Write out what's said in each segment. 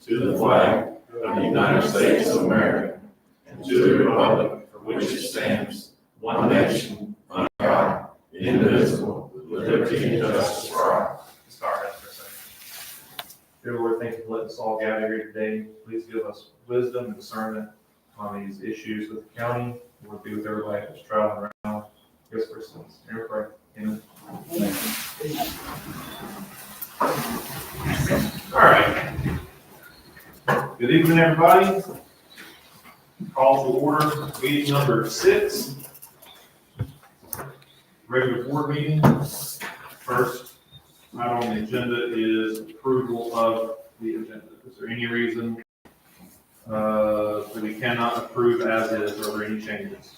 to the flag of the United States of America, and to the republic for which it stands, one nation, under God, indivisible, with liberty and justice for all. Start after a second. Dear Lord, thank you for letting us all gather here today. Please give us wisdom and discernment on these issues with the county. Lord, be with everybody that's traveling around. Give us persons. In your prayer. Amen. All right. Good evening, everybody. Call to order meeting number 6. Regular board meeting. First item on the agenda is approval of the agenda. Is there any reason that we cannot approve as is, or are there any changes?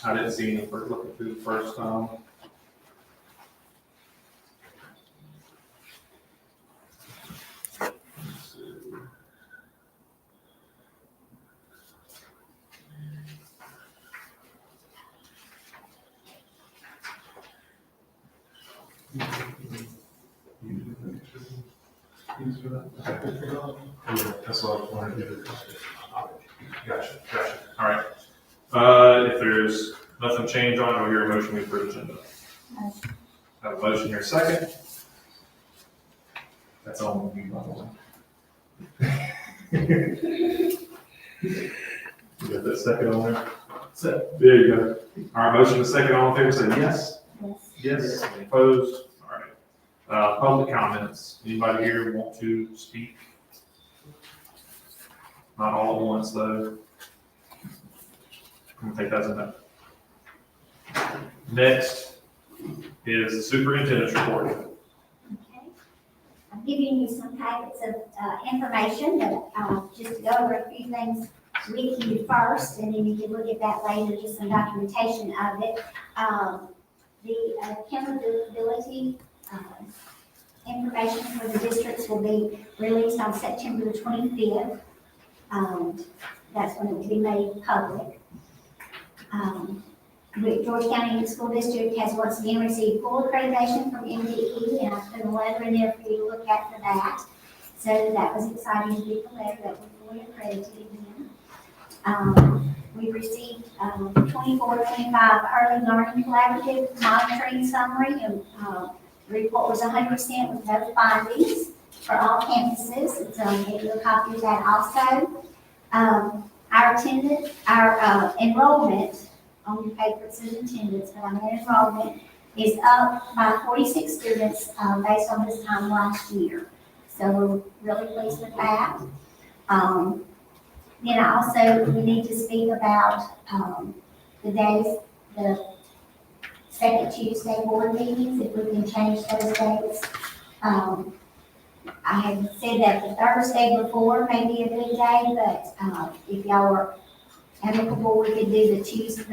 I didn't see any for looking through the first time. Let's see. That's what I wanted to do. Gotcha. All right. If there's nothing changed on it, I'll hear a motion to approve the agenda. Have a motion here, second. That's all we need, by the way. You got that second on there? There you go. All right, motion to second, all in favor, say yes. Yes. Any opposed? All right. Public comments. Anybody here want to speak? Not all at once, though. I'm gonna take that as a no. Next is the superintendent's report. Okay. I'm giving you some packets of information that just to go over a few things with you first, and then you can look at that later, just some documentation of it. The accountability information for the districts will be released on September the 25th. That's when it will be made public. George County School District has once again received full accreditation from MDE, and I put a letter in there for you to look at for that. So that was exciting to get the letter that we're fully accredited again. We received 24-25 Early Learning Collaborative Monitoring Summary, and the report was 100% with no findings for all campuses. It's gave you a copy of that also. Our enrollment on your paper, it says attendance, but our enrollment is up by 46 students based on this time last year. So we're really pleased with that. Then we need to speak about the days, the second Tuesday board meetings, if we can change those dates. I had said that the Thursday before may be a good day, but if y'all were amicable, we could do the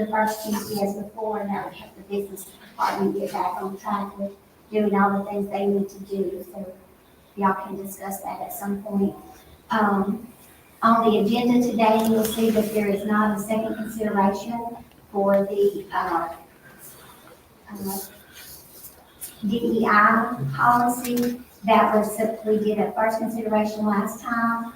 first Tuesday as before, and that would help the business department get back on track with doing all the things they need to do. So y'all can discuss that at some point. On the agenda today, you'll see that there is not a second consideration for the DEI policy. That was, we did a first consideration last time.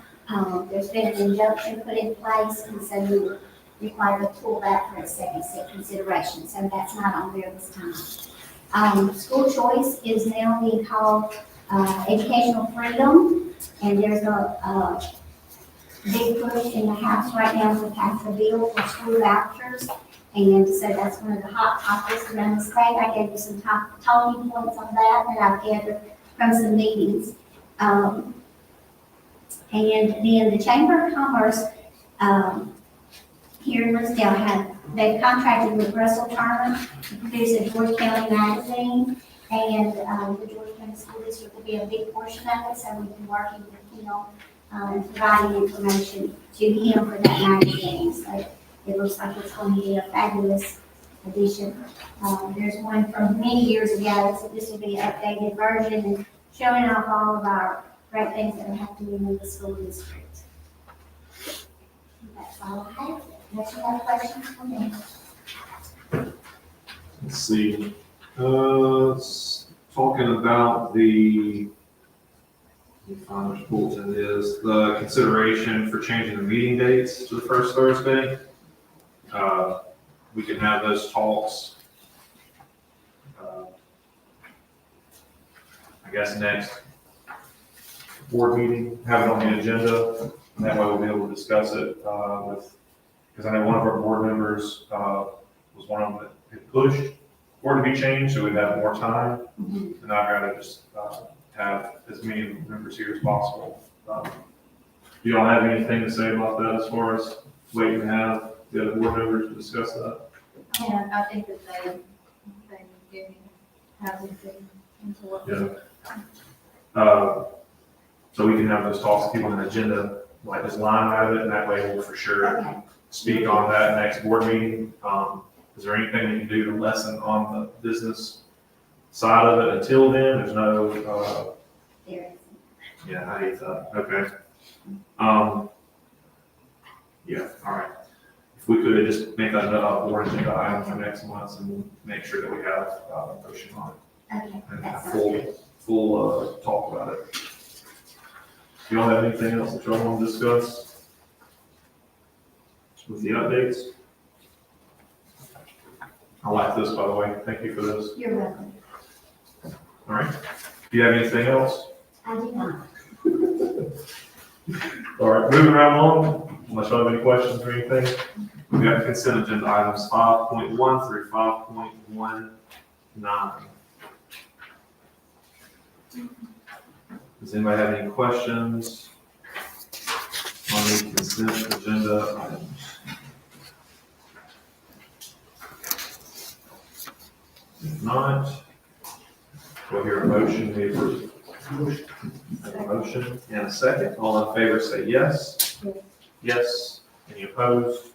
There's been an injunction put in place, and so we were required to pull that for a second consideration. So that's not on there this time. School choice is now being called educational freedom, and there's a big push in the House right now to pass a bill for school vouchers. And so that's one of the hot topics around the state. I gave you some talking points on that I've gathered from some meetings. And then the Chamber of Commerce here in Rosedale they've contracted with Russell Turner to produce a George County magazine, and the George County School District will be a big portion of it, so we've been working with him and providing information to him for that magazine. So it looks like it's going to be a fabulous edition. There's one from many years ago, so this will be an updated version and showing off all of our great things that are happening in the school district. That's all I have. Unless you have questions for me. Let's see. Talking about the you find which bulletin it is, the consideration for changing the meeting dates to the first Thursday. We can have those talks, I guess, next board meeting, have it on the agenda, and that way we'll be able to discuss it, because I know one of our board members, was one of them that had pushed for it to be changed, so we'd have more time, and I'd rather just, have as many members here as possible. Do y'all have anything to say about that as far as waiting to have the other board members to discuss that? And I think that they did have anything into what. Yeah. So we can have those talks, keep on an agenda, like this line out of it, and that way we'll for sure Okay. speak on that next board meeting. Is there anything we can do to lessen on the business side of it until then? There's no, There is. yeah, I hate that. Okay. Yeah, all right. If we could just make that a board agenda item for next month and make sure that we have a motion on it Okay, and that a sounds good. full talk about it. Do y'all have anything else that y'all want to discuss with the updates? I like this, by the way. Thank you for this. You're welcome. All right. Do you have anything else? I do not. All right, moving right along, unless you have any questions or anything. We got consent agenda items 5.1 through 5.19. Does anybody have any questions on the consent agenda items? If not, we'll hear a motion, we approve. A motion and a second. All in favor say yes. Yes. Yes. Any opposed?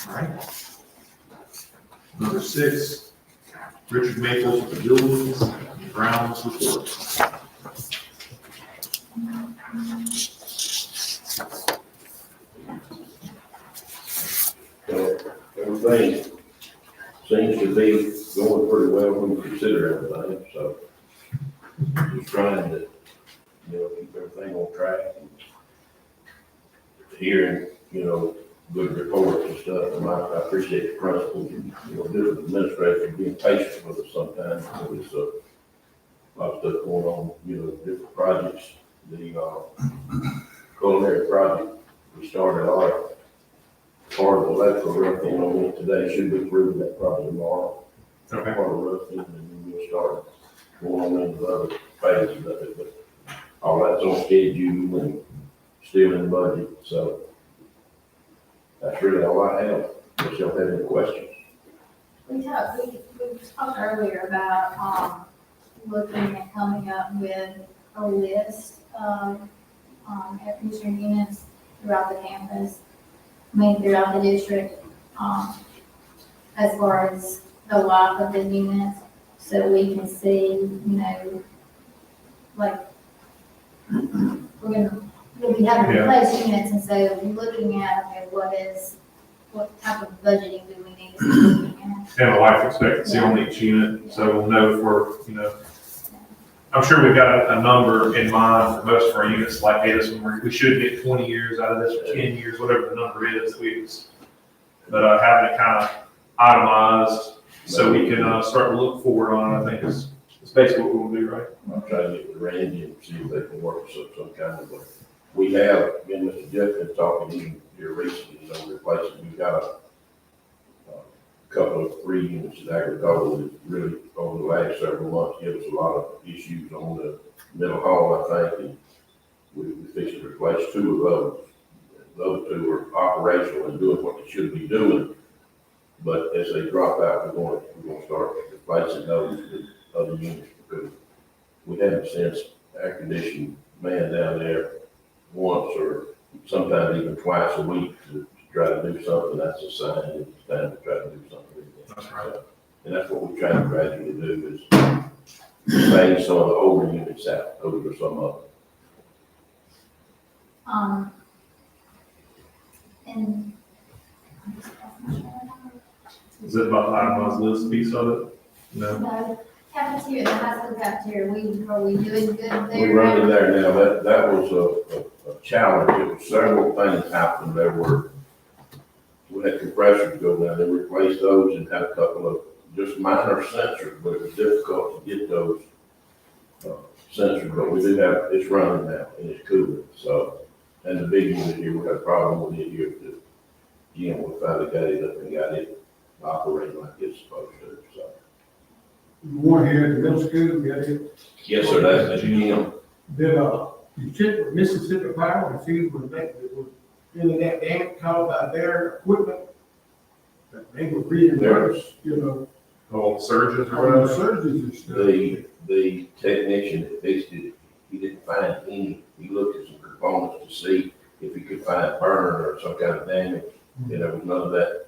All right. Number 6, Richard Maples with the buildings and grounds report. So everything seems to be going pretty well when you consider everything, so just trying to, keep everything on track and hearing, good reports and stuff. And I appreciate the principals and, different administrators being patient with us sometimes. There's a lot of stuff going on, different projects. The culinary project, we started our part of the electrical roofing on it today, should be through that project tomorrow. Okay. Part of roofing, and then we'll start going on into the other phases of it, but all that's on schedule and still in the budget, so that's really all I have. If y'all have any questions. We talked earlier about, looking at coming up with a list of, air conditioning units throughout the campus, throughout the district, as far as the life of the units, so we can see, like, we'll be having to replace units, and so looking at, okay, what type of budgeting do we need to be looking at? And the life expectancy on each unit, so we'll know if we're, I'm sure we've got a number in mind for most of our units like this, when we should get 20 years out of this, or 10 years, whatever the number is that we use. But having it kind of itemized so we can start to look forward on it, I think is basically what we'll do, right? I'll try to get with Randy and see if they can work some kind of, we have, again, Mr. Jeff been talking here recently, replacing, we've got a couple of 3 units in agriculture that really, over the last several months, give us a lot of issues on the middle hall, I think, and we fixed to replace 2 of those. The other 2 are operational and doing what they should be doing, but as they drop out, we're going to start replacing those with other units, because we haven't since air conditioning man down there once or sometimes even twice a week to try to do something. That's a sign that it's time to try to do something. That's right. And that's what we're trying to gradually do, is phase some of the older units out, over some of them. And. Is it about the itemized list piece of it? No? No, cafeteria, the high school cafeteria, are we doing good there? We're running there now. That was a challenge. It was several things happened. We had compressors go down. They replaced those and had a couple of just minor sensors, but it was difficult to get those sensors. But we do have, it's running now and it's cooling. So, and the big unit here, we had a problem with it here. We finally got it up and got it operating like it's supposed to, so. One here at the middle school, we got it. Yes, sir, that's the GM. Then, you check with Mississippi Power and see what that was really that damage caused by their equipment. That they were reimbursed, you know, Oh, surgeons or on the whatever? surgeons and stuff. The technician that fixed it, he didn't find any, he looked at some components to see if he could find burn or some kind of damage, and there was none of that.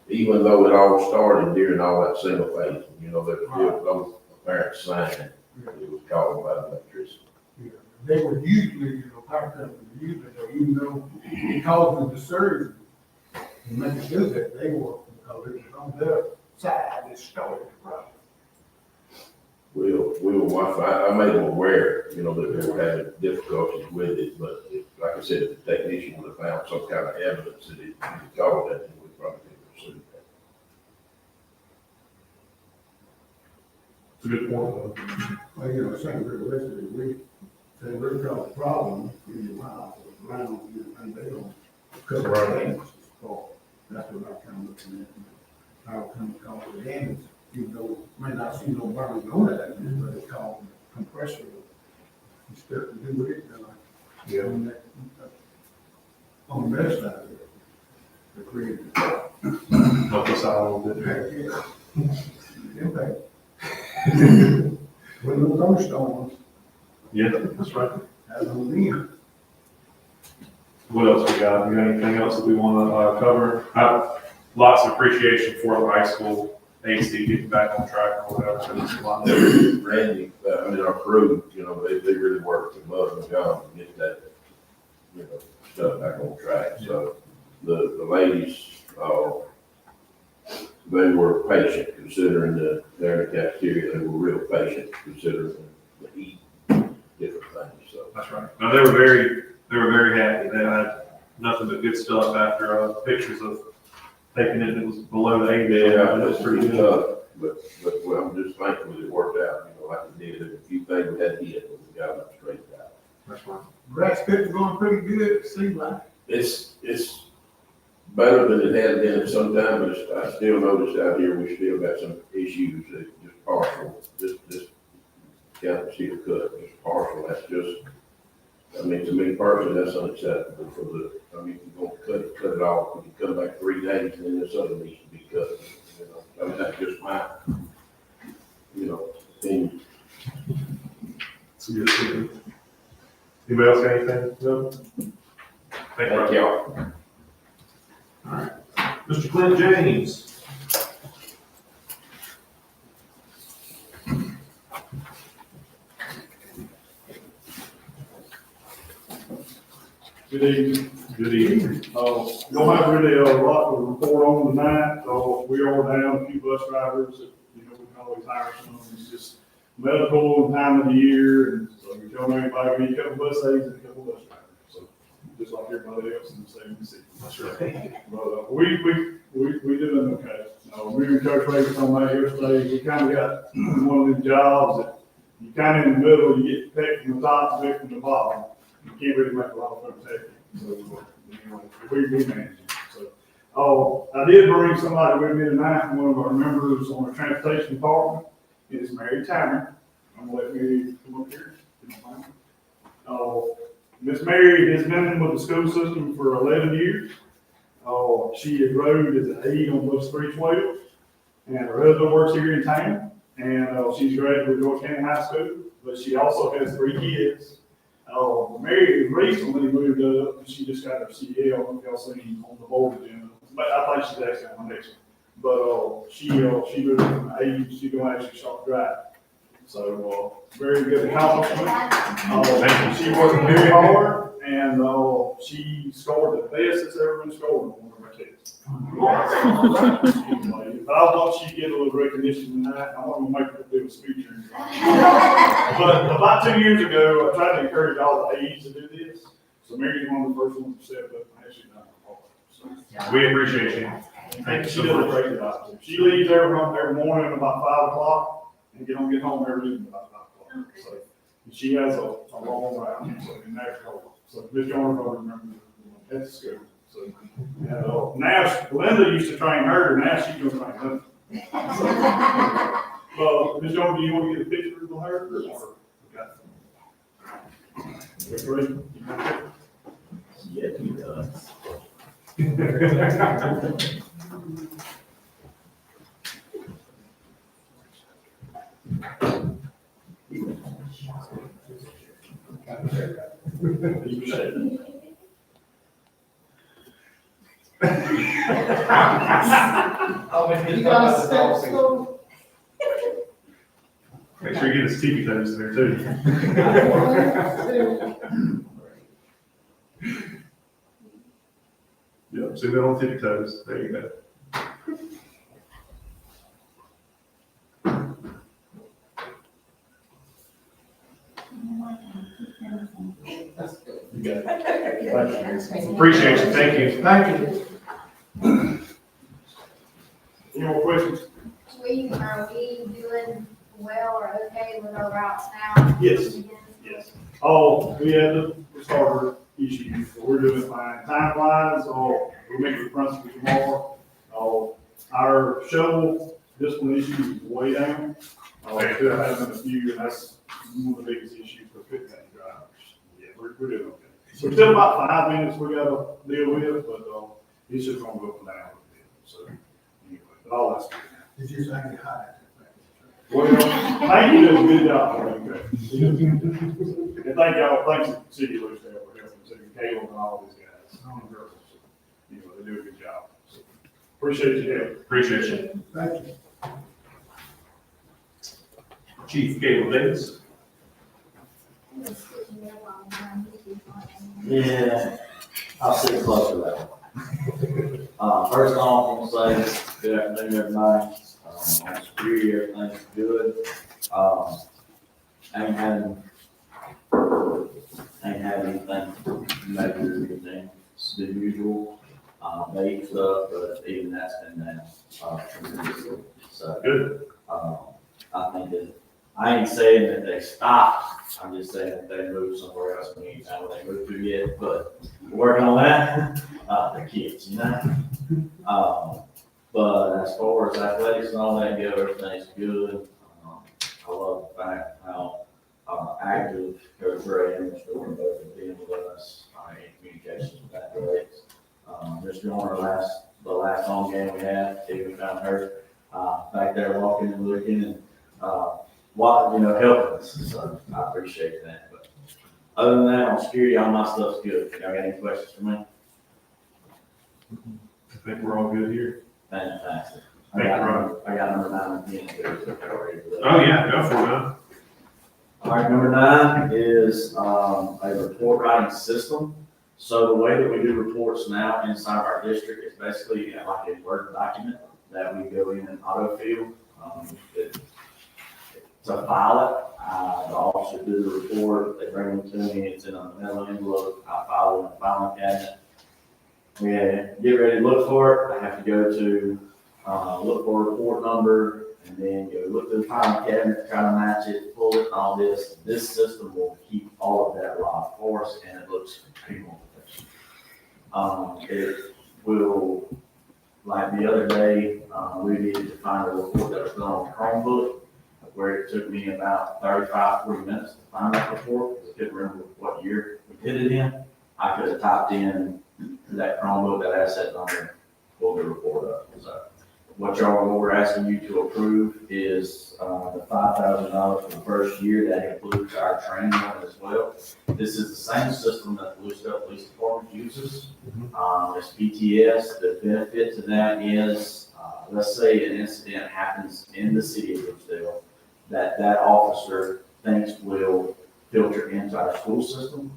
Even though it all started during all that single phase, you know, there was still no apparent sign it was caused by the electricity. Yeah. They were usually, you know, power companies, usually, even though it caused the surgery, and make it do that, they were, because it was on their side that started the problem. I made them aware, you know, that they were having difficulties with it, but like I said, if the technician would have found some kind of evidence that it caused that, then we probably could have pursued that. It's a good point. Well, you know, St. River residents, they really got a problem in the miles around, and they don't cover Right. damages. So that's what I kind of looking at. How come it caused the damage, even though it may not see no burning on that, but it's called compressor. You start to do with it, Yeah. on that, on the rest side of it. The creative. Help us out a little bit. Impact. When those thunderstorms, Yeah, that's right. have no wind. What else we got? You got anything else that we want to cover? Lots of appreciation for the high school AC getting back on track or whatever. It's a lot. Randy, our crew, you know, they really worked above and beyond to get that, you know, stuff back on track. So the ladies, they were patient considering they're in the cafeteria. They were real patient considering the heat, different things, so. That's right. No, they were very happy. They had nothing but good stuff after pictures of taking it. It was below the 80. Yeah, It was pretty good. tough, but well, I'm just thankful that it worked out, you know, like it did. There were a few things we had to hit, but we got them straightened out. That's right. Grass pit's going pretty good, it seems like. It's better than it had been at some time, but I still noticed out here, we still got some issues that just partial, just count and see the cut, just partial, that's just, I mean, to me personally, that's unacceptable for you're gonna cut it off, when you come back 3 days, and then this other needs to be cut, you know, I mean, that's just my, you know, opinion. It's a good thing. Anybody else got anything? No? Thank you. Thank y'all. All right. Mr. Clint James. Good evening. Good evening. Don't have really a lot to report on tonight. We are down a few bus drivers that, you know, we can always hire some. It's just medical and time of the year. And so we tell everybody we need a couple bus aides and a couple bus drivers. So just like everybody else in the same city. That's right. But we doing okay. We were Coach Ray talking about yesterday, we kind of got one of them jobs that you kind of in the middle, you get picked from the top, picked from the bottom. You can't really make a lot of folks happy. So, anyway, we manage it. So, I did bring somebody with me tonight, one of our members on the transportation department. It is Mary Tanner. I'm gonna let Mary come up here. Miss Mary has been with the school system for 11 years. She has rode as an aide on bus 312, and her husband works here in town, and she's graduated with George County High School, but she also has 3 kids. Mary recently moved up, and she just got her CDL, y'all seen on the board agenda, but I think she's actually on the next one. But, she moved from the aide, she's gonna actually shop drive. So, very good accomplishment. She worked very hard, and, she scored the best that's ever been scored on one of our tests. But I thought she'd get a little recognition in that, I want to make her do a speech or anything. But about 2 years ago, I tried to encourage all the aides to do this, so Mary's one of the first ones to step up and actually done her part. So, We appreciate you. Thank you she so did a much. great job. too. She leaves every morning about 5 o'clock and get home every evening about 5 o'clock. So she has a long route, so in that help. So Ms. Jones will remember at the school. So, and, now Linda used to train her, now she's gonna train Linda. Ms. Jones, do you want to get a picture of her? Yes. Okay. Ready? Yeah, he does. You say it. You got a stethoscope? Make sure you get his tippy toes in there too. Yep, zoom in on tippy toes. There you go. Appreciate you. Thank you. Thank you. Any more questions? Are we doing well or okay with our routes now? Yes. Yes. Oh, we had the starter issue, so we're doing fine. Time-wise, we make the principal tomorrow. Our shovel discipline issue is way down. Still having a few, and that's one of the biggest issues for pit tank drivers. Yeah, we're doing okay. So still about 5 minutes we gotta deal with, but, it's just gonna go up and down a little bit, so, anyway, but all that's good now. Did you say you hired? Well, thank you, did a good job. Okay. And thank y'all, thanks to the city of Lucedale for helping, City Caleb and all these guys. Girls, you know, they do a good job. So, appreciate your help. Appreciate you. Thank you. Chief Gable Davis. Yeah, I'll sit close to that one. First off, I'm gonna say, good afternoon, everybody. On security, everything's good. Ain't had anything major or anything, it's the usual, vague stuff, but even that's been down, tremendously. So, Good. I think that, I ain't saying that they stopped, I'm just saying that they moved somewhere else, we ain't know where they moved to yet, but we're working on that, the kids, you know? But as far as athletics and all that go, everything's good. I love the fact how, active Coach Ray and Mr. Jordan both have been with us, in communications with athletics. Mr. Jordan, the last home game we had, Stephen found her, back there walking and looking and, helping us, so I appreciate that. But other than that, on security, all my stuff's good. Y'all got any questions for me? I think we're all good here. Fantastic. Thank you, Ron. I got number 9 and 10 too, so if y'all ready for that. Oh, yeah, go for it, man. All right, number 9 is, a report writing system. So the way that we do reports now inside of our district is basically like a Word document that we go in and autofill. It's a file it. The officer do the report, they bring it to me, it's in a metal envelope, I file it in a filing cabinet. We get ready to look for it, I have to go to, look for a report number, and then go look through the filing cabinet, try to match it, pull it, all this. This system will keep all of that raw for us, and it looks pretty more professional. It will, like the other day, we needed to find a report that was done on Chromebook, where it took me about 40 minutes to find that report, because I couldn't remember what year we did it in. I could have typed in that Chromebook, that asset number, pull the report up. So what we're asking you to approve is the $5,000 for the first year. That includes our training on it as well. This is the same system that the Lucedale Police Department uses. It's PTS. The benefit to that is, let's say an incident happens in the city of Lucedale that officer thinks will filter into our school system.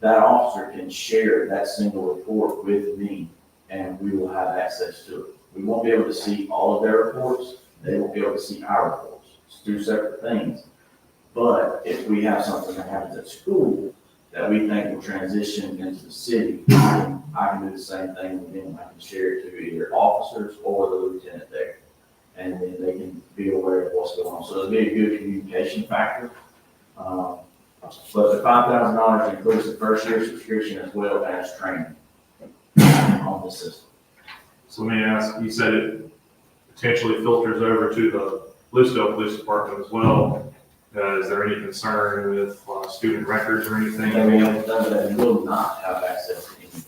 that officer can share that single report with me, and we will have access to it. We won't be able to see all of their reports, they won't be able to see our reports. It's two separate things. But if we have something that happens at school that we think will transition into the city, I can do the same thing with them. I can share it to either officers or the lieutenant there. And then they can be aware of what's going on. So it'll be a good communication factor. But the $5,000 includes the first year subscription as well as training on the system. So let me ask, you said it potentially filters over to the Lucedale Police Department as well. Is there any concern with student records or anything? They will not have access to anything.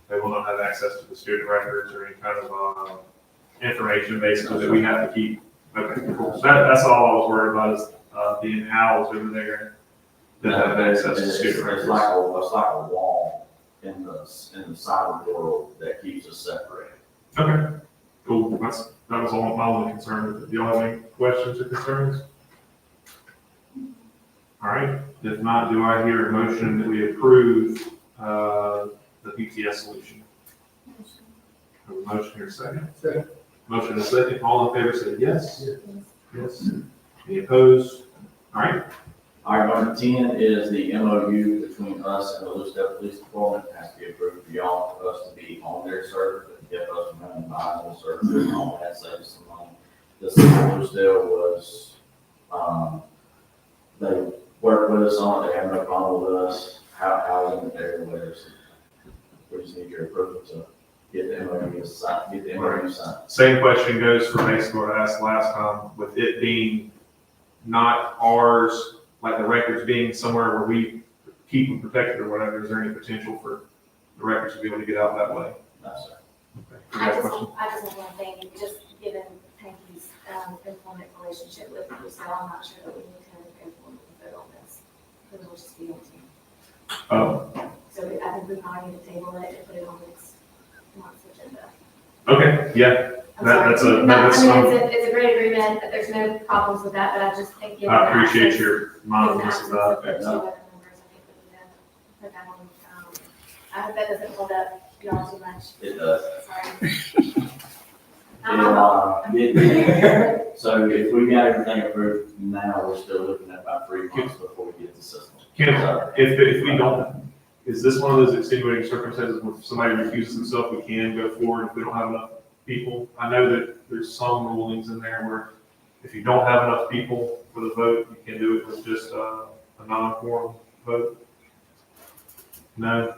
They will not have access to the student records or any kind of information basically that we have to keep. Okay, cool. So that's all I was worried about is being housed over there that have access to student It's records. like a wall in the cyber world that keeps us separated. Okay, cool. That was all my only concern. Do y'all have any questions or concerns? All right, if not, do I hear a motion that we approve the PTS solution? Have a motion here, second? Second. Motion and a second. All in favor say yes? Yes. Any opposed? All right, Item number 10 is the MOU between us and the Lucedale Police Department. It has to be approved for y'all, for us to be on their server, to get us from running behind the server and all that, saves some money. The city of Lucedale was, they work with us on it, they have no problem with us, housing there, whether it's, we just need your approval to get the MOU signed, same question goes for basically what I asked last time, with it being not ours, like the records being somewhere where we keep them protected or whatever. Is there any potential for the records to be able to get out that way? No, sir. Okay. You I got a just, question? I just want one thing, just given Hanky's, employment relationship with Lucille, I'm not sure that we need to have an employment vote on this. Because it'll just be on team. Oh, So I think we probably need to table it and put it on next month's agenda. okay, yeah, I'm that's sorry. a, no, Not- that's, I mean, it's a great agreement, there's no problems with that, but I just think given. I appreciate access- your given mindfulness access of of that. the two other members, I think we need to put that on, I hope that doesn't hold up y'all too much, It does. sorry. I'm not- So if we got everything approved now, we're still looking at about 3 months before we get the system. Kim, So, if we don't, is this one of those extenuating circumstances where if somebody refuses himself, we can go forward if we don't have enough people? I know that there's some rulings in there where if you don't have enough people for the vote, you can do it with just a non-quorum vote. No?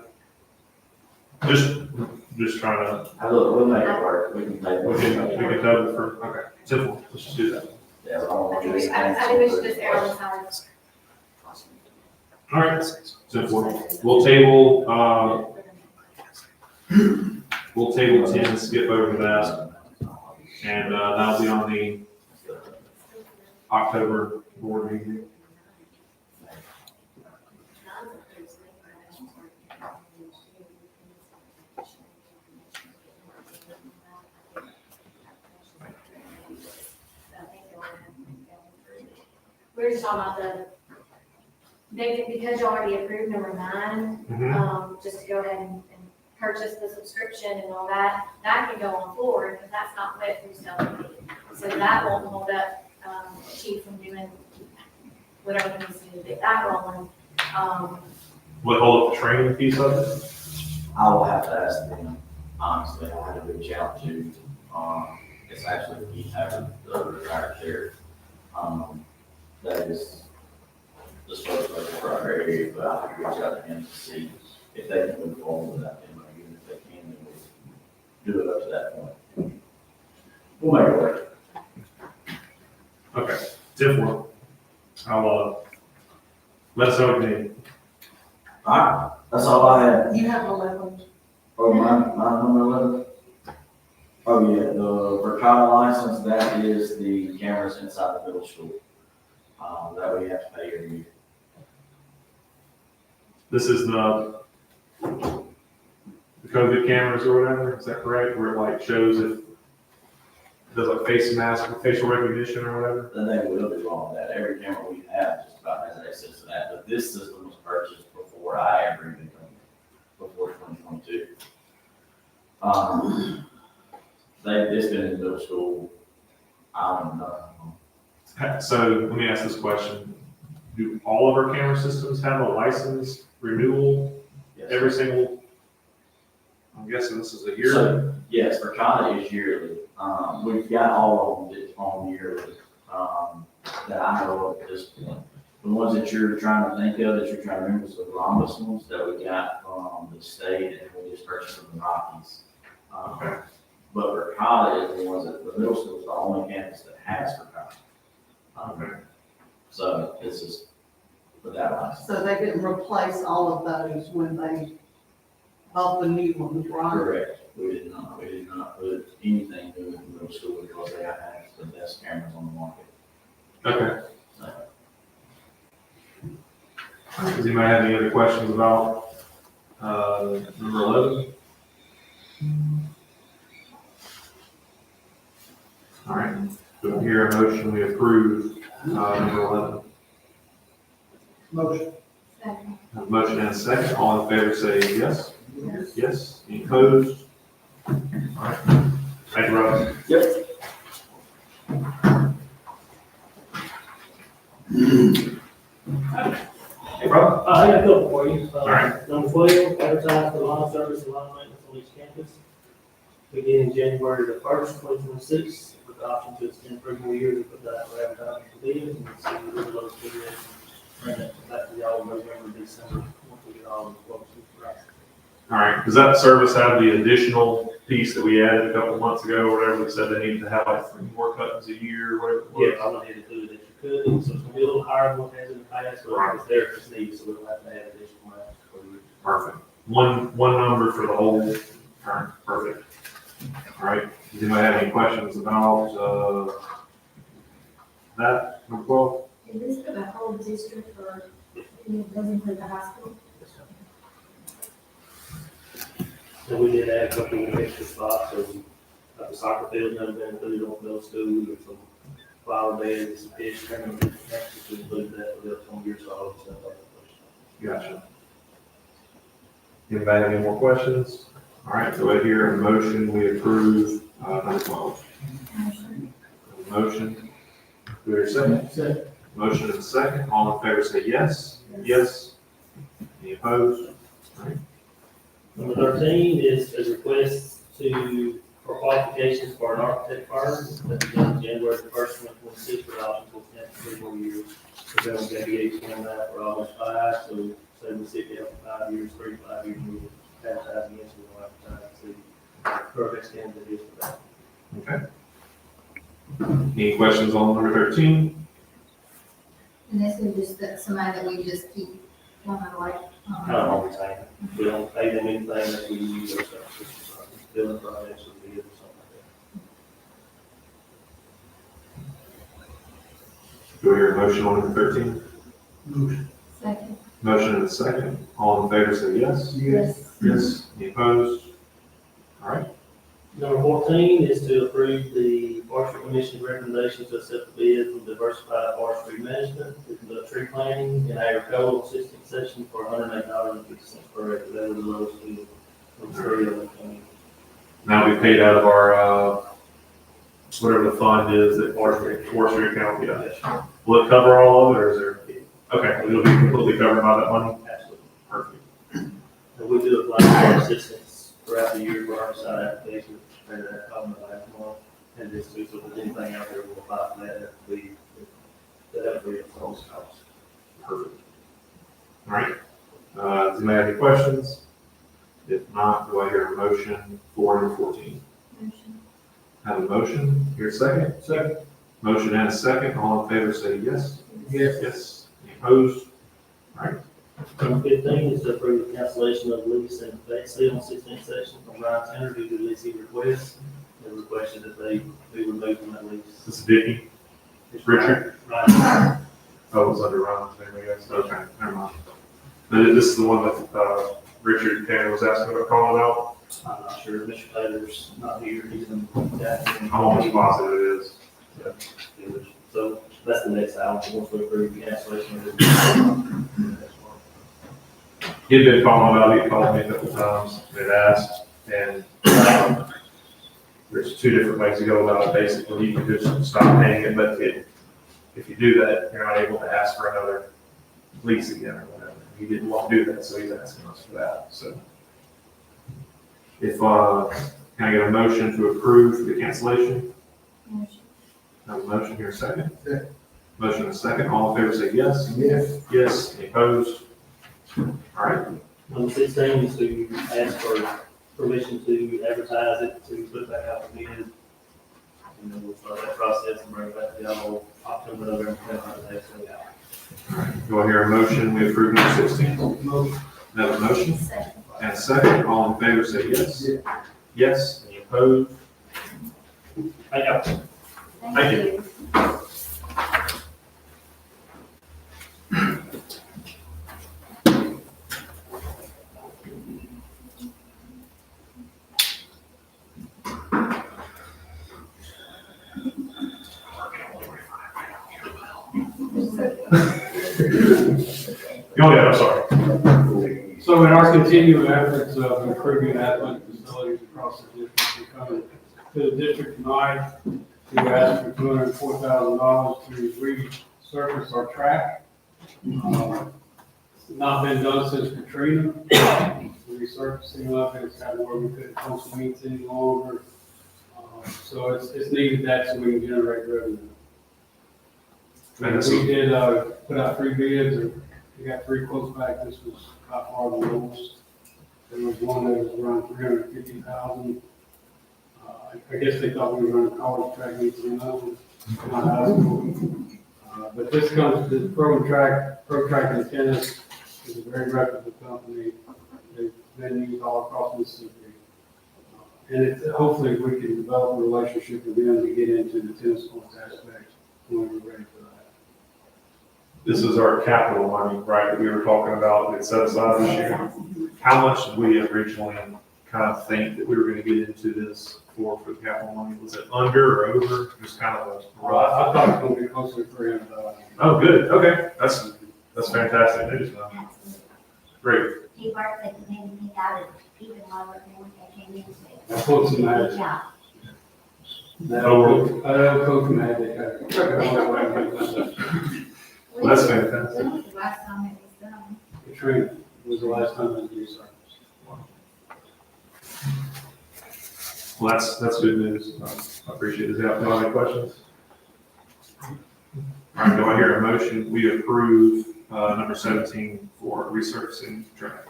Just trying to, We'll make it work, we can take we can double for, okay, simple, let's just do that. Yeah, I don't I want to think do we, I think we should just err on the side of caution. All right, simple. We'll table, we'll table 10, skip over that, and that'll be on the October board meeting. We're just talking about because you already approved number 9, Mhm. just to go ahead and purchase the subscription and all that, that can go on forward, because that's not wet through selling. So that won't hold up, Chief from doing whatever he needs to do to get that rolling. Will it hold up the training piece of it? I will have to ask them, honestly, I'll have to reach out to, it's actually Keith Havard, the retired sheriff. That is the spokesperson for our area, but I'll have to reach out to him to see if they can move forward with that MOU. If they can, then we'll do it up to that point. We'll make it work. Okay, 10-4. I'll, let us know what you need. All right, that's all I have. You have 11. Oh, my number 11? Oh, yeah, the Verkada license, that is the cameras inside the middle school. That we have to pay every year. This is the COVID cameras or whatever, is that correct? Where it like shows if it does like face mask, facial recognition or whatever? Then they will be wrong with that. Every camera we have just about has access to that, but this system was purchased before I ever even It's been in middle school, I don't know. So let me ask this question. Do all of our camera systems have a license renewal Yes. every single? I'm guessing this is a year. So, yes, for China is yearly. We've got all of them that's on yearly, that I know of at this point. The ones that you're trying to think of, that you're trying to remember, is the Rhombus ones that we got from the state and we just purchased from the Rockies. Okay. But for college, the ones that, the middle school is the only campus that has for college. Okay. So this is for that license. So they didn't replace all of those when they bought the new ones, right? Correct. We did not put anything new in the middle school because they have the best cameras on the market. Okay. So, Does anybody have any other questions about, number 11? All right, do I hear a motion, we approve, number 11? Motion. Second. Have a motion and a second, all in favor say yes. Yes. Yes, any opposed? All right, thank you, Rob. Yep. Hey, Rob. I got a couple for you. All right. Number 12, advertise for lawn service and lawn maintenance on each campus, beginning January the 1st, 2026, with the option to extend 3 more years if that for advertising for bids, and see the lowest bid is. Bring that back to y'all in November, December, once we get all the quotes. All right, does that service have the additional piece that we added a couple months ago, or whatever, that said they needed to have like 3 more cuttings a year, or whatever it was? Yeah, I went ahead and included that you could, so it's gonna be a little higher than what it has in the past, but it's there if it's needed, so we don't have to add additional miles for you. Perfect. One number for the whole, all right, perfect. All right, does anybody have any questions about, that, number 12? Is this for the whole district or it doesn't include the high school? So we did add a couple of extra spots, so like the soccer field never been included on middle school, or some flower beds, some fish tournaments, to include that for the upcoming year, so all stuff like that. Gotcha. Anybody have any more questions? All right, do I hear a motion, we approve, number 12? A motion, do we hear a second? Second. Motion and a second, all in favor say yes. Yes. Any opposed? All right. Number 13 is a request for qualifications for an architect firm, that's January the 1st, 2026, for option to extend 3 more years. So then we're gonna be 18 on that for almost 5, so say we sit there for 5 years, 3 to 5 years, we advertise again, so we'll have time to see where extend it is for that. Okay. Any questions on number 13? And this is just somebody that we just keep kind of like, Kind of all the time. We don't pay them anything that we use those services, building projects or bids or something like Do I hear a motion on number 13? Motion. second. Motion and a second, all in favor say yes. Yes. Yes. Any opposed? All right. that. Number 14 is to approve the forestry commission's recommendation to accept the bid from Diversified Forestry Management to conduct tree planting and agricultural assistance session for $108.50 per acre. That was the lowest bid from 3 of them. Now we paid out of our, whatever the fund is, that forestry account, yeah. Will it cover all of it, or is there? Okay, it'll be completely covered by that money? Absolutely. Perfect. And we do apply for assistance throughout the year for our side application, and that comes last month. And this too, so if there's anything out there, we'll apply for that, that will be a close cost. Perfect. All right. Does anybody have any questions? If not, do I hear a motion for number 14? Motion. Have a motion, hear a second? Second. Motion and a second, all in favor say yes. Yes. Yes. Any opposed? Number 15 is to approve the cancellation of lease and vacancy on 16th section from Ryan Tanner due to leasing request. They requested that they be removed from that lease. This is Vicky. It's Richard? Ryan Tanner. Oh, it was under Ron's name, I guess. Okay, never mind. This is the one that, Richard Tanner was asking about calling out. I'm not sure, Mr. Taylor's not here, he's in that. I'm almost positive it is. So that's the next item, once we approve the cancellation of the. He'd been calling about it, he called me a couple times, they'd asked, And, there's two different ways to go about it. Basically, you can just stop paying it, but if you do that, you're not able to ask for another lease again or whatever. He didn't want to do that, so he's asking us for that, so. If, can I get a motion to approve the cancellation? Have a motion here, second? Second. Motion and second, all in favor say yes? Yes. Yes, any opposed? All right, Number 16 is to ask for permission to advertise it, to put it back out for bid. And then we'll start that process and bring it back to y'all October, November, December, do I hear a motion, we approve number 16? Motion. Have a motion Second. and a second, all in favor say yes? Yes, any opposed? Thank you. Thank you. Oh, yeah, I'm sorry. So in our continuing efforts of improving athletic facilities across the district, we come to the district tonight to ask for $204,000 to resurface our track. It's not been done since Katrina. The resurfacing of it, it's got where we couldn't post meets any longer. So it's needed that so we can generate revenue. We did, put out 3 bids, and we got 3 quotes back. This was by far the lowest. There was one that was around $350,000. I guess they thought we were running college track meets and nothing, not high school. But this comes to Pro Track and Tennis is a very reputable company. They've been used all across Mississippi. And hopefully we can develop a relationship with them to get into the tennis courts aspect when we're ready for that. This is our capital money, right, that we were talking about, that's set aside this year. How much did we originally kind of think that we were gonna get into this for the capital money? Was it under or over? Just kind of a rough. I thought it was gonna be closer to $300,000. Oh, good, okay, that's fantastic news, man. Great. He worked with me, he got it even lower than what they came into. That's what's in Good that. job. Coach Magic. Well, that's fantastic. When was the last time it was done? Katrina was the last time it was resurfaced. Well, that's good news. I appreciate it. Does anyone have any questions? All right, do I hear a motion? We approve, number 17 for resurfacing track.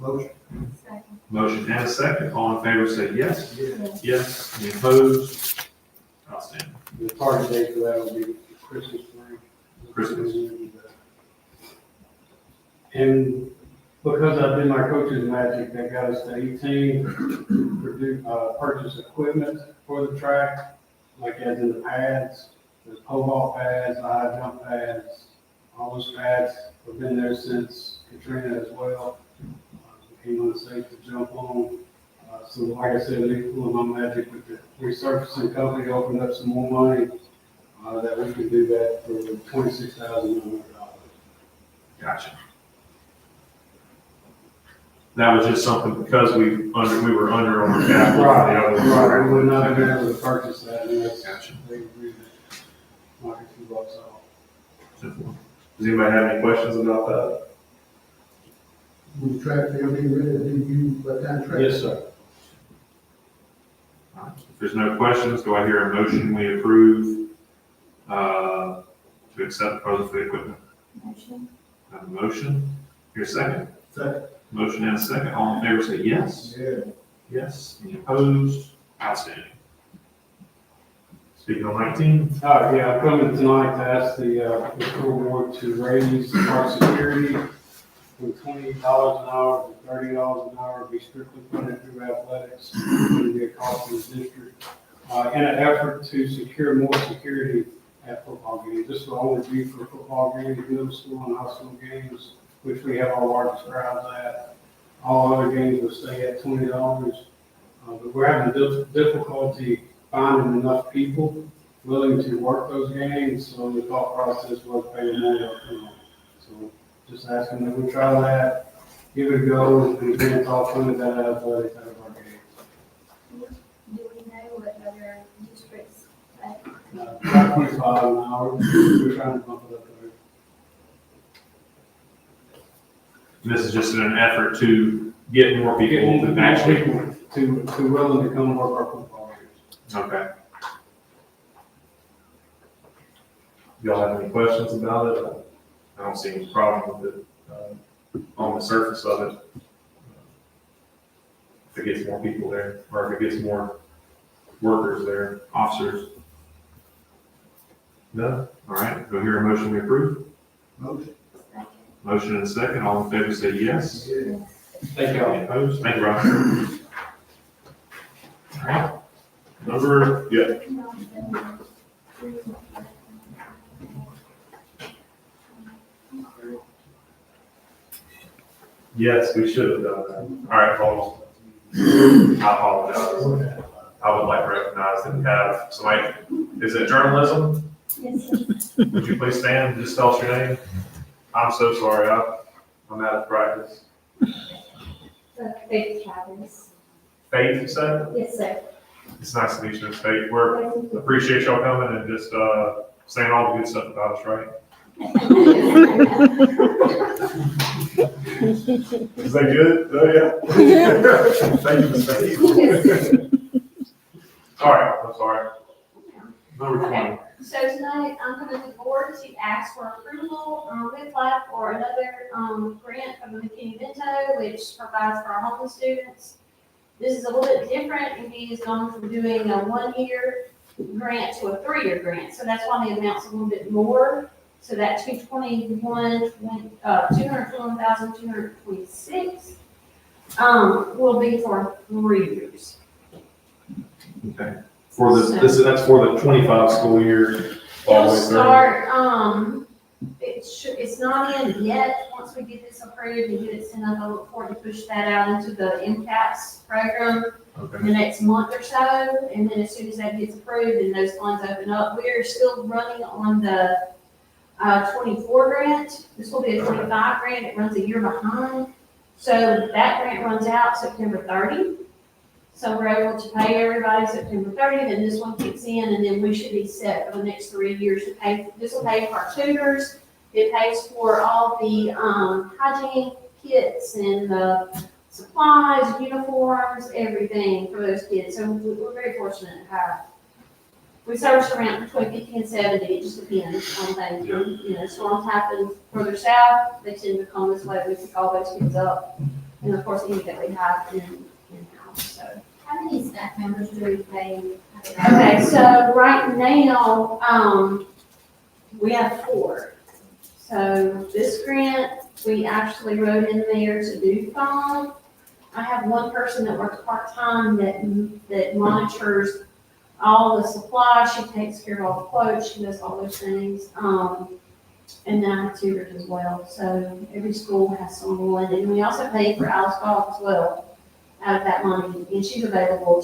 Motion. Second. Motion and a second. All in favor say yes. Yes. Yes. Any opposed? Outstanding. The target date for that will be Christmas break. Christmas. And because I did my coach's magic, that got us to 18, purchase equipment for the track, like as in the pads, the pole vault pads, the high jump pads, all those pads have been there since Katrina as well. Became unsafe to jump on. So like I said, we pulled my magic with the resurfacing company, opened up some more money, that we could do that for $26,900. Gotcha. That was just something because we were under on the capital. Right, we would not have been able to purchase that unless Gotcha. they agreed to knock a few bucks off. Simple. Does anybody have any questions about that? Will the track field be ready to use by the time track? Yes, sir. All right. If there's no questions, do I hear a motion we approve, to accept the proposal for the equipment? Motion. Have a motion? Here a second? Second. Motion and a second. All in favor say yes. Yeah. Yes. Any opposed? Outstanding. Speaking on 19. Yeah, I'm coming tonight to ask the school board to raise our security from $20 an hour to $30 an hour, be strictly funded through athletics, to be a cost to the district, in an effort to secure more security at football games. This will only be for football games, middle school and high school games, which we have our largest crowds at. All other games will stay at $20. But we're having difficulty finding enough people willing to work those games, so the thought process was paying more upfront. So just asking that we try that, give it a go, and again, it's all funded out of athletics, out of our games. About 25 an hour, we're trying to bump it up there. This is just in an effort to get more people to actually, To willing to come work our football games. okay. Y'all have any questions about it? I don't see any problem with it, on the surface of it. If it gets more people there, or if it gets more workers there, officers. No? All right, do I hear a motion to approve? Motion. Motion and a second, all in favor say yes. Yeah. Thank y'all. Any opposed? Thank you, Rob. All right. Number, yeah, yes, we should have done that. All right, hold on. I apologize. I would like to recognize that we have somebody, is it journalism? Yes, Would you please stand and just tell us your name? I'm so sorry, I'm out of practice. Faith Travis. Faith, you said? Yes, sir. It's nice to meet you, Miss Faith. We appreciate y'all coming and just, saying all the good stuff about us, right? Is that good? Oh, yeah. Thank you, Ms. Faith. All right, I'm sorry. Number 20. So tonight, I'm coming to the board to ask for approval, we applied for another, grant from the McKinney-Vento, which provides for our homeless students. This is a little bit different, and he has gone from doing a 1-year grant to a 3-year grant, so that's why the amount's a little bit more. So that 221,226, will be for 3 years. Okay. For the, that's for the 25 school year. all the It'll way through. start, it's not in yet. Once we get this approved and get it sent up, I look forward to push that out into the MCAS program in Okay. the next month or so. And then as soon as that gets approved and those funds open up, we're still running on the 24 grant. This will be a 25 grant. It runs a year behind. So that grant runs out September 30. So we're able to pay everybody September 30, then this one kicks in, and then we should be set for the next 3 years to pay. This will pay for our tutors. It pays for all the hygiene kits and the supplies, uniforms, everything for those kids. So we're very fortunate to have. We service around between 50 and 70. It just depends on things. You know, storms happen further south, they tend to come this way. We pick all those kids up, and of course, any that we have in-house. So. How many staff members do we pay? Okay, so right now, we have 4. So this grant, we actually wrote in there to do 5. I have one person that works part-time that monitors all the supplies. She takes care of all the quotes, she does all those things. And then I have tutors as well. So every school has someone, and we also pay for Alice Golf as well out of that money, and she's available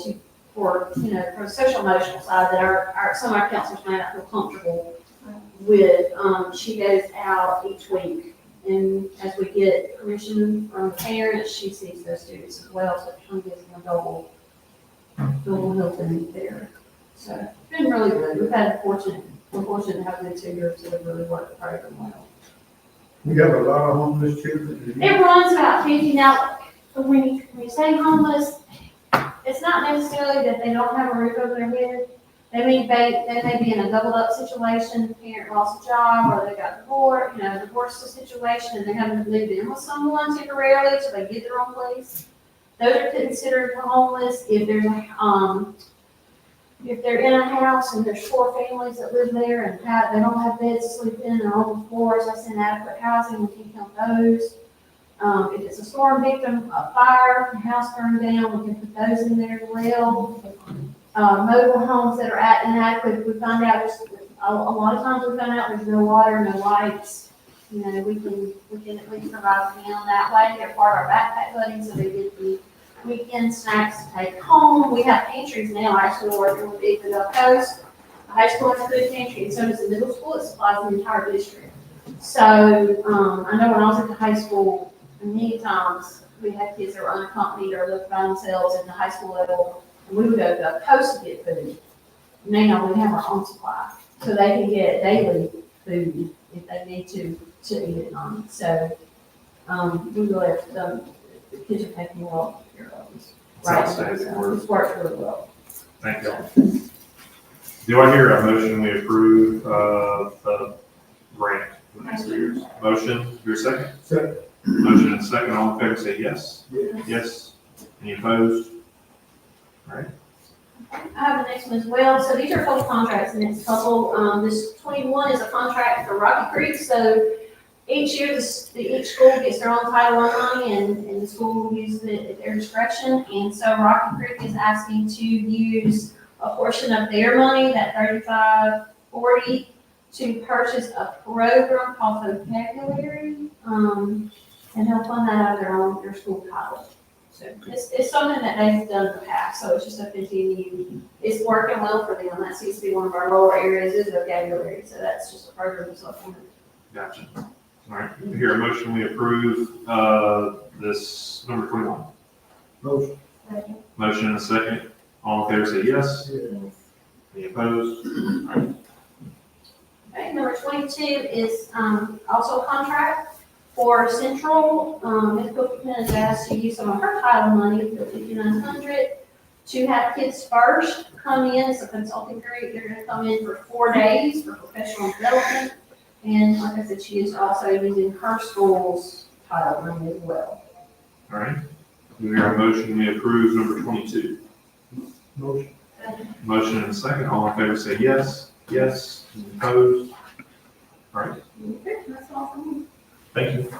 for the social emotional side that some of our counselors may not feel comfortable with. She goes out each week, and as we get permission from parents, she sees those students as well, so it kind of gives them a double helping there. So it's been really good. We're fortunate to have good tutors that have really worked the program well. We have a lot of homeless children. It runs about 50 now. When you say homeless, it's not necessarily that they don't have a roof over their head. They may be in a doubled up situation, the parent lost a job, or they got divorced situation, and they're having to move in with someone temporarily till they get their own place. Those are considered homeless if they're in a house and there's 4 families that live there and they don't have beds to sleep in, they're on the floors, that's inadequate housing, we can count those. If it's a storm victim, a fire, a house burned down, we can put those in there as well. Mobile homes that are inadequate, we find out a lot of times we find out there's no water, no lights. We can at least provide for them that way. They're part of our backpack buddies, so they get the weekend snacks to take home. We have pantries now, actually working with the Gulf Coast. The high school has a food pantry, and so does the middle school. It supplies the entire district. So I know when I was at the high school, many times we had kids that were unaccompanied or lived by themselves in the high school level, and we would go to the coast to get food. now we have our own supply, so they can get daily food if they need to eat it on. So, we really have done, the kids are taking well care of us. Right, Outstanding so work. it's worked really well. Thank you. Do I hear a motion we approve, the grant for the next 3 years? Motion, your second? Second. Motion and second, all in favor, say yes. Yes. Yes. Any opposed? All right, I have the next one as well. So these are total contracts, the next couple. This 21 is a contract for Rocky Creek. So each year, each school gets their own Title I money, and the school uses it at their discretion. And so Rocky Creek is asking to use a portion of their money, that $35.40, to purchase a program called Vocabulary, and help fund that out of their school title. So it's something that they've done in the past, so it's just a continue. It's working well for them. That seems to be one of our lower areas is vocabulary, so that's just a program supplement. gotcha. All right, I hear a motion we approve, this number 21. Motion. Motion and a second, all in favor, say yes. Any opposed? Okay, number 22 is also a contract for Central. Ms. Cookman has asked to use some of her title money, the $5,900, to have Kids First come in. It's a consulting group. They're going to come in for 4 days for professional development. And like I said, she is also using her school's title money as well. All right, do we hear a motion we approve number 22? Motion. Motion and a second, all in favor, say yes. Yes. Any opposed? All right, Okay, that's all from me. thank you.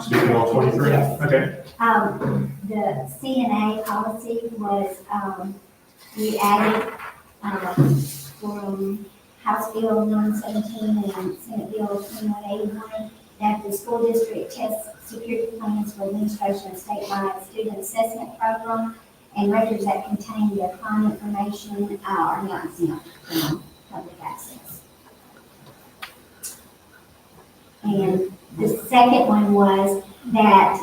Speaking on 23? Okay. The CNA policy was, we added, from House Bill 917 and Senate Bill 2181, that the school district tests security plans for administration of statewide student assessment program, and records that contain the client information are not exempt from public access. And the second one was that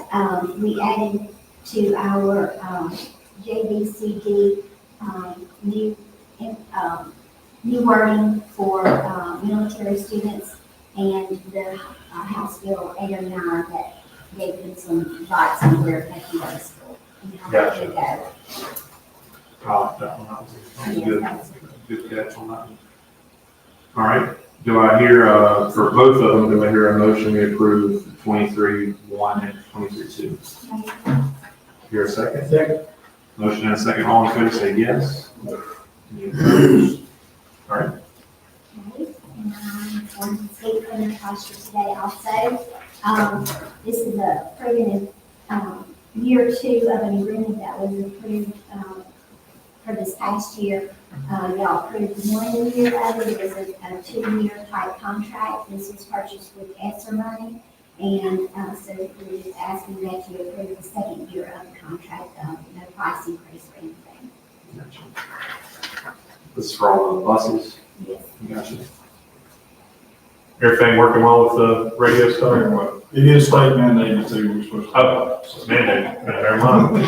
we added to our JVCD new wording for military students, and the House Bill 809 that gave them some advice on where they can go to school and how they should go. I like that one, that was Yes, good. that was Good catch on that one. All right, do I hear, for both of them, do I hear a motion we approve 23-1 and 23-2? Hear a second? Second. Motion and a second, all in favor, say yes. Any opposed? All right, Okay, and I'm going to speak for the posture today also. This is a proven, year 2 of an agreement that was approved, for this past year. Y'all approved 1 year of it. It was a 2-year type contract. This was purchased with ESSER money. And, so we're just asking that you approve the 2nd year of the contract, no price increase or anything. gotcha. This is for all the buses? Yes. Gotcha. Everything working well with the radio stuff or what? It is state mandated too, we're supposed to. Oh, mandate, never mind.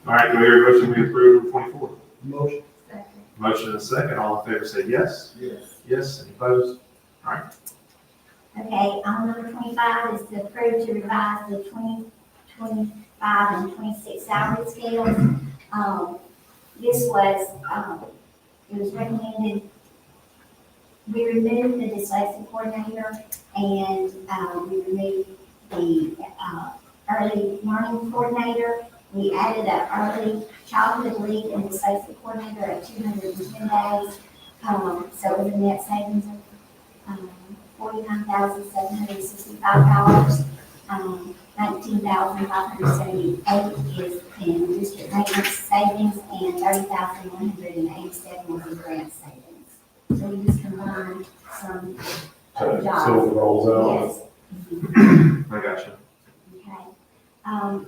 All right, do we hear a motion we approve number 24? Motion. Motion and a second, all in favor say yes. Yes. Yes, any opposed? Okay, number 25 is to approve to revise the 2025 and 26 salary scales. This was, it was recommended, we removed the dyslexia coordinator, and we removed the early learning coordinator. We added an early childhood lead and dyslexia coordinator at 210 days. So it was a net savings of $49,765. $19,578 is in district maintenance savings, and $30,187 was in grant savings. So we just combined some jobs. So it rolls out. Yes. I got you. Okay.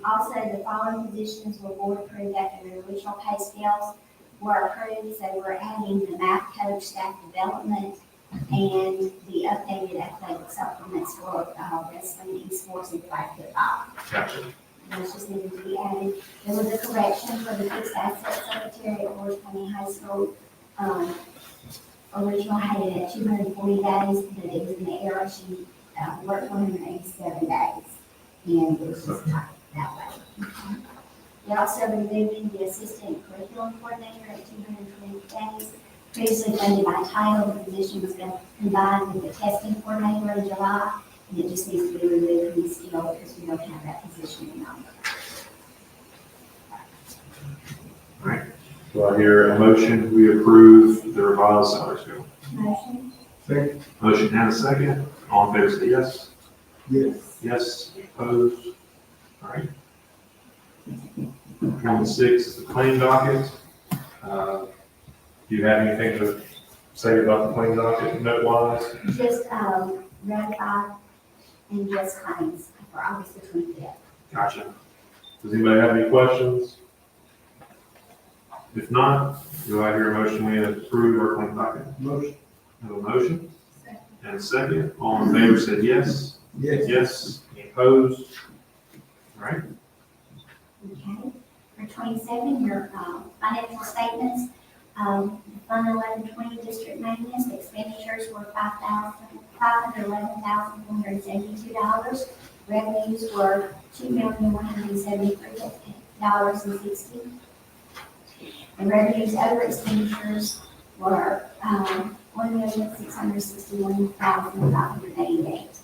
Also, the following positions were board approved after the original pay scales were approved. So we're adding the math coach, staff development, and the updated athletic supplements for wrestling, esports, and flag football. Gotcha. Those just needed to be added. There was a correction for the fixed asset secretary at Orange County High School. Original had it at 240 days, but it was an error. She worked 187 days, and it was just typed that way. We also removed the assistant curriculum coordinator at 220 days. Previously funded by title, the position was going to combine with the testing coordinator in July, and it just needs to be removed from the skill because we don't have that position any longer. Do I hear a motion, we approve the revised salary scale? Motion? Second. Motion and a second, all in favor say yes. Yes. Yes, opposed? All right. 26 is the claim docket. Do you have anything to say about the claim docket note-wise? Just ratify and just claims for August the 25th. Gotcha. Does anybody have any questions? If not, do I hear a motion we approve our claim docket? Motion. Have a motion? And a second. All in favor said yes. Yes. Yes. Any opposed? All right. Okay. For 27, your financial statements, Fund 1120 district maintenance expenditures were $511,472. Revenues were $2,173.60. And revenues over expenditures were $1,661,588.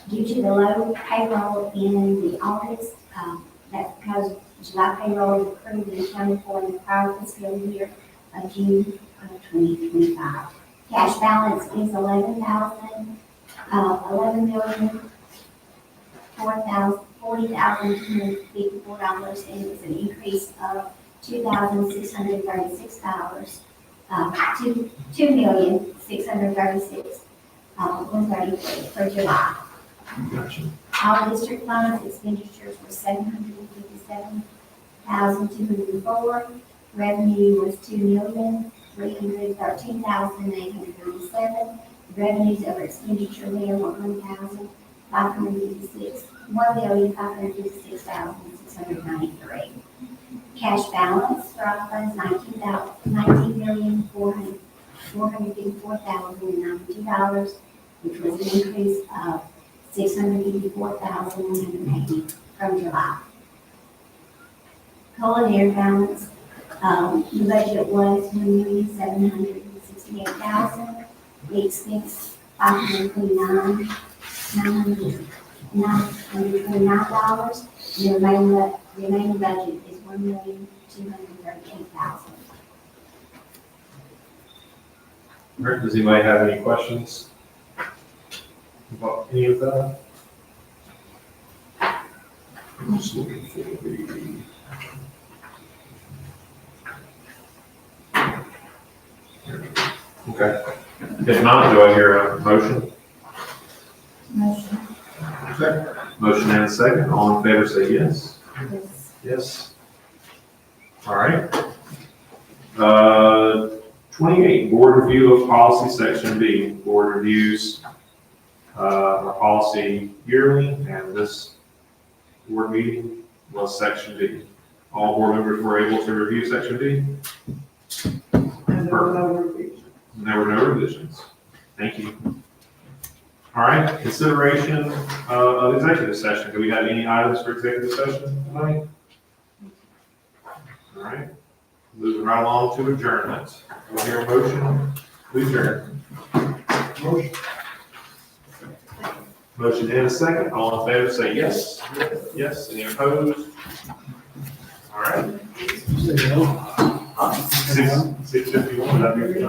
Due to the low payroll in the August, that's because July payroll is approved and accounted for in the prior fiscal year of June of 2025. Cash balance is $40,254, and it's an increase of $2,636, $2,636,133 for July. Gotcha. All district funds expenditures were $757,204. Revenue was $2,313,897. Revenues over expenditure there were $1,556,693. Cash balance for our funds, $19,454,092, which was an increase of $654,180 from July. Culinary balance, the budget was $1,768,000. We expense $529,929. The remaining budget is $1,238,000. All right, does anybody have any questions about any of that? I'm just looking for the. Okay. If not, do I hear a motion? Motion. Second. Motion and a second. All in favor say yes. Yes. Yes. All right. 28, board review of policy section B. Board reviews our policy yearly, and this board meeting was section B. All board members were able to review section B. And there were no revisions. There were no revisions. Thank you. All right, consideration of executive session. Do we have any items for executive session tonight? All right, moving right along to adjournment. Do I hear a motion? Please adjourn. Motion. Motion and a second. All in favor say yes. Yes. Any opposed? All right. 6:51. That'd be